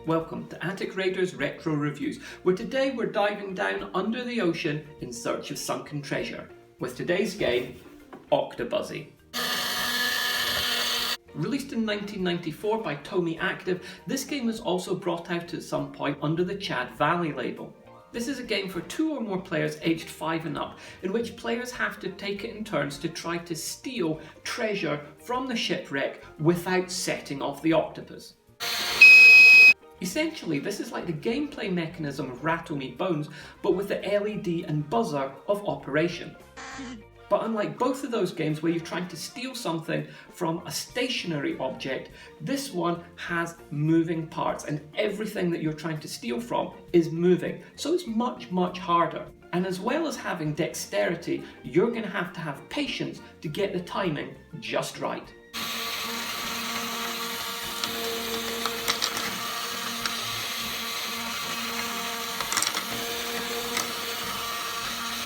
Welcome to Attic Raiders Retro Reviews, where today we're diving down under the ocean in search of sunken treasure, with today's game, Octobuzzy. Released in 1994 by Tomy Active, this game was also brought out at some point under the Chad Valley label. This is a game for 2 or more players aged 5 and up, in which players have to take it in turns to try to steal treasure from the shipwreck without setting off the octopus. Essentially, this is like the gameplay mechanism of Rattle Me Bones, but with the LED and buzzer of operation. But unlike both of those games where you're trying to steal something from a stationary object, this one has moving parts and everything that you're trying to steal from is moving. So it's much harder. And as well as having dexterity, you're going to have patience to get the timing just right.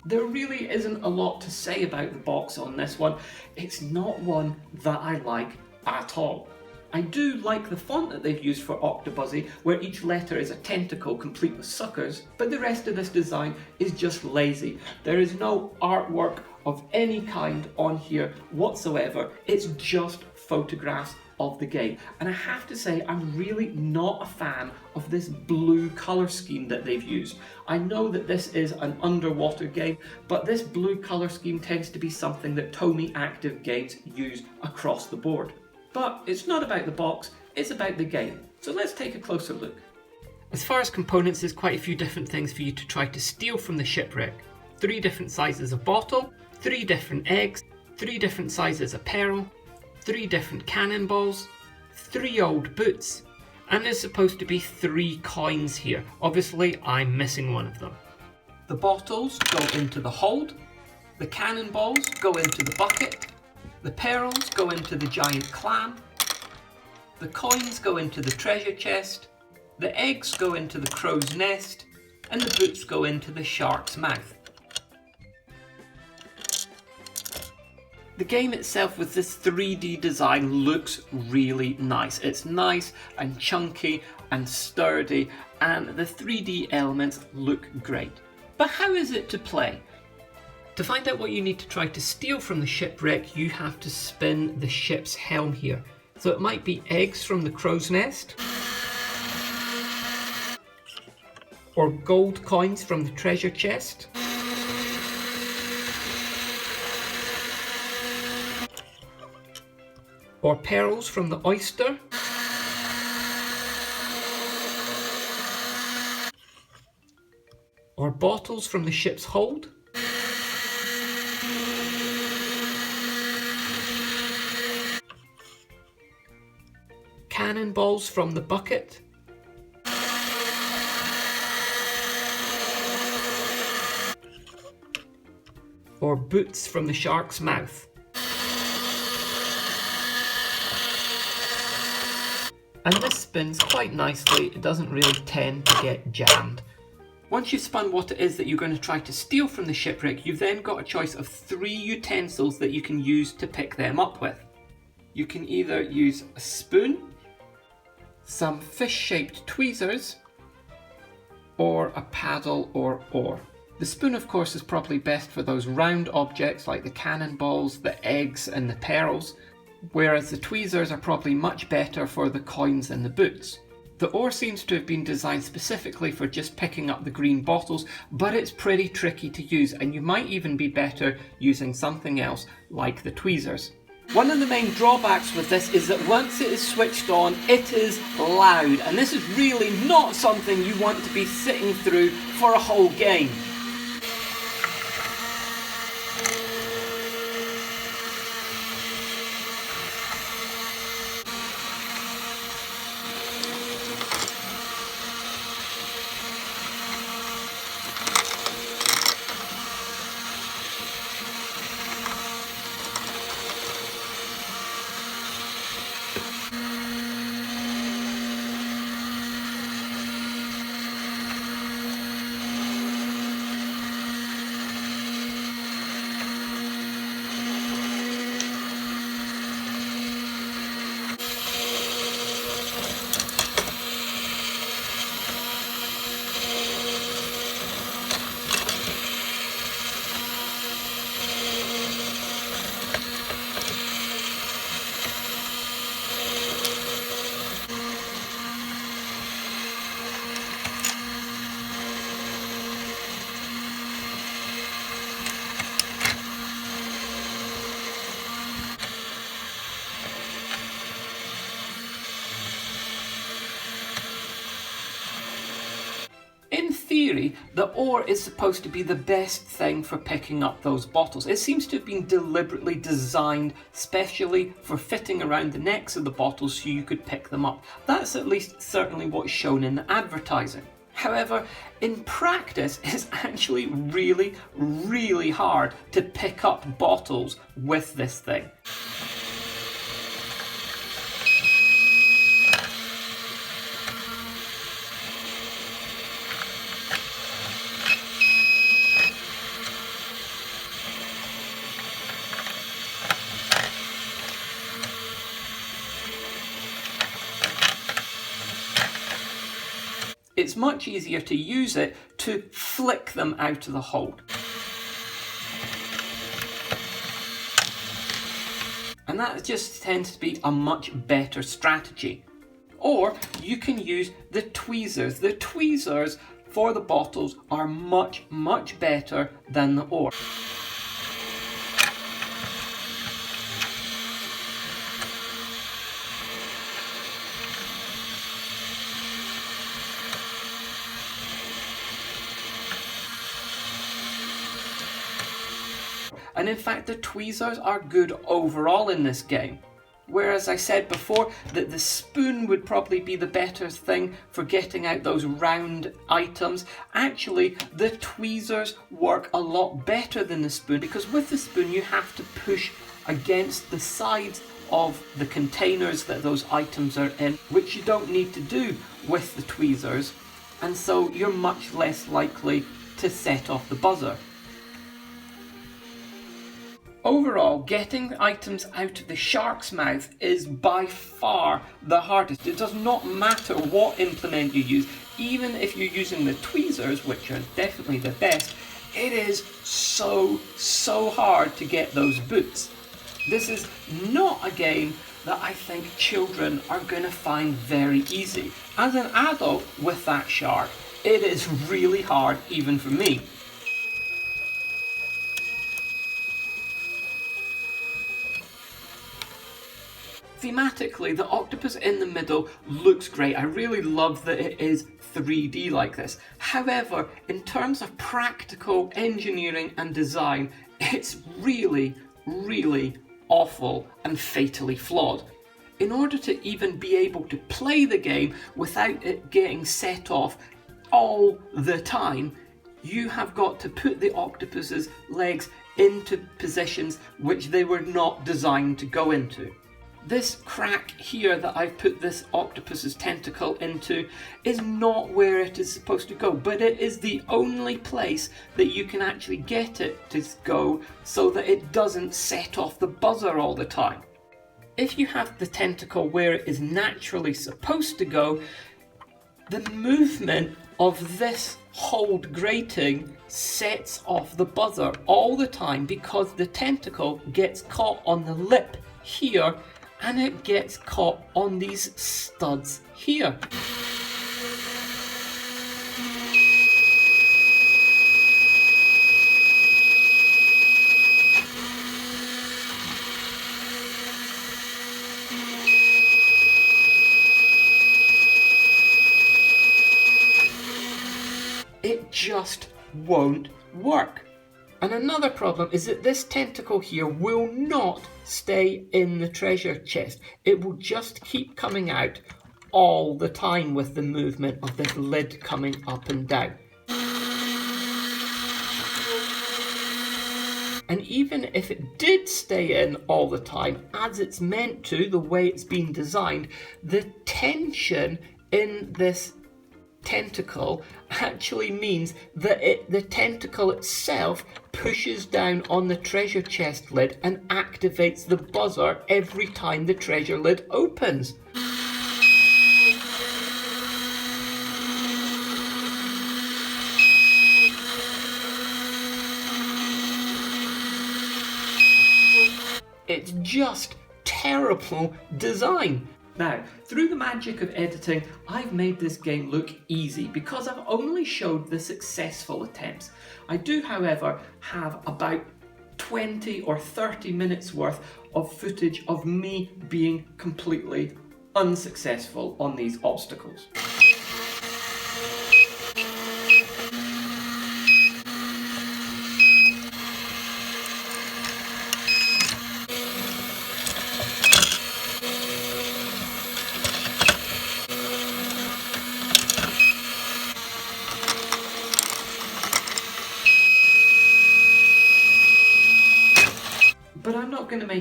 There really isn't a lot to say about the box on this one. It's not one that I like at all. I do like the font that they've used for Octobuzzy, where each letter is a tentacle complete with suckers, but the rest of this design is just lazy. There is no artwork of any kind on here whatsoever. It's just photographs of the game. And I have to say, I'm really not a fan of this blue colour scheme that they've used. I know that this is an underwater game, but this blue colour scheme tends to be something that Tomy Active games use across the board. But it's not about the box, it's about the game. So let's take a closer look. As far as components, there's quite a few different things for you to try to steal from the shipwreck. 3 different sizes of bottle, 3 different eggs, 3 different sizes of pearl, 3 different cannonballs, 3 old boots, and there's supposed to be 3 coins here. Obviously, I'm missing one of them. The bottles go into the hold, the cannonballs go into the bucket, the pearls go into the giant clam, the coins go into the treasure chest, the eggs go into the crow's nest, and the boots go into the shark's mouth. The game itself with this 3D design looks really nice. It's nice and chunky and sturdy, and the 3D elements look great. But how is it to play? To find out what you need to try to steal from the shipwreck, you have to spin the ship's helm here. So it might be eggs from the crow's nest, or gold coins from the treasure chest, or pearls from the oyster, or bottles from the ship's hold, cannonballs from the bucket, or boots from the shark's mouth. And this spins quite nicely, it doesn't really tend to get jammed. Once you've spun what it is that you're going to try to steal from the shipwreck, you've then got a choice of 3 utensils that you can use to pick them up with. You can either use a spoon, some fish-shaped tweezers, or a paddle or oar. The spoon, of course, is probably best for those round objects like the cannonballs, the eggs, and the pearls, whereas the tweezers are probably much better for the coins and the boots. The oar seems to have been designed specifically for just picking up the green bottles, but it's pretty tricky to use, and you might even be better using something else like the tweezers. One of the main drawbacks with this is that once it is switched on, it is loud, and this is really not something you want to be sitting through for a whole game. In theory, the oar is supposed to be the best thing for picking up those bottles. It seems to have been deliberately designed specially for fitting around the necks of the bottles so you could pick them up. That's at least certainly what's shown in the advertising. However, in practice, it's actually really, really hard to pick up bottles with this thing. It's much easier to use it to flick them out of the hold. And that just tends to be a much better strategy. Or you can use the tweezers. The tweezers for the bottles are much, much better than the oar. And in fact, the tweezers are good overall in this game. Whereas I said before that the spoon would probably be the better thing for getting out those round items, actually the tweezers work a lot better than the spoon, because with the spoon you have to push against the sides of the containers that those items are in, which you don't need to do with the tweezers, and so you're much less likely to set off the buzzer. Overall, getting items out of the shark's mouth is by far the hardest. It does not matter what implement you use, even if you're using the tweezers, which are definitely the best, it is so hard to get those boots. This is not a game that I think children are going to find very easy. As an adult with that shark, it is really hard even for me. Thematically, the octopus in the middle looks great. I really love that it is 3D like this. However, in terms of practical engineering and design, it's really, really awful and fatally flawed. In order to even be able to play the game without it getting set off all the time, you have got to put the octopus's legs into positions which they were not designed to go into. This crack here that I've put this octopus's tentacle into is not where it is supposed to go, but it is the only place that you can actually get it to go so that it doesn't set off the buzzer all the time. If you have the tentacle where it is naturally supposed to go, the movement of this hold grating sets off the buzzer all the time because the tentacle gets caught on the lip here and it gets caught on these studs here. It just won't work. And another problem is that this tentacle here will not stay in the treasure chest. It will just keep coming out all the time with the movement of this lid coming up and down. And even if it did stay in all the time, as it's meant to, the way it's been designed, the tension in this tentacle actually means that the tentacle itself pushes down on the treasure chest lid and activates the buzzer every time the treasure lid opens. It's just terrible design. Now, through the magic of editing, I've made this game look easy because I've only showed the successful attempts. I do, however, have about 20 or 30 minutes worth of footage of me being completely unsuccessful on these obstacles.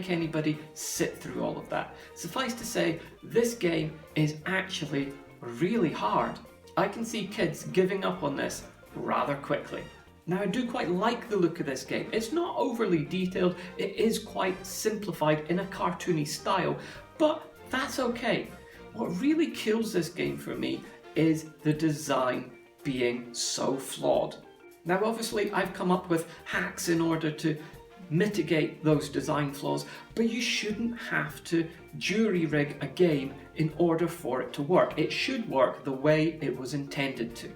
make anybody sit through all of that. Suffice to say, this game is actually really hard. I can see kids giving up on this rather quickly. Now, I do quite like the look of this game. It's not overly detailed, it is quite simplified in a cartoony style, but that's okay. What really kills this game for me is the design being so flawed. Now, obviously, I've come up with hacks in order to mitigate those design flaws, but you shouldn't have to jury-rig a game in order for it to work. It should work the way it was intended to.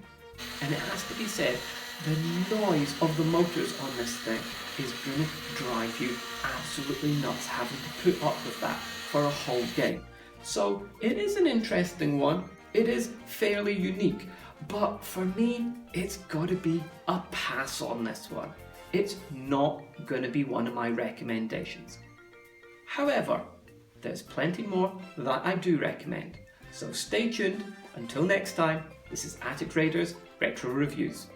And it has to be said, the noise of the motors on this thing is going to drive you absolutely nuts, having to put up with that for a whole game. So it is an interesting one, it is fairly unique, but for me, it's got to be a pass on this one. It's not going to be one of my recommendations. However, there's plenty more that I do recommend. So stay tuned. Until next time, this is Attic Raiders Retro Reviews.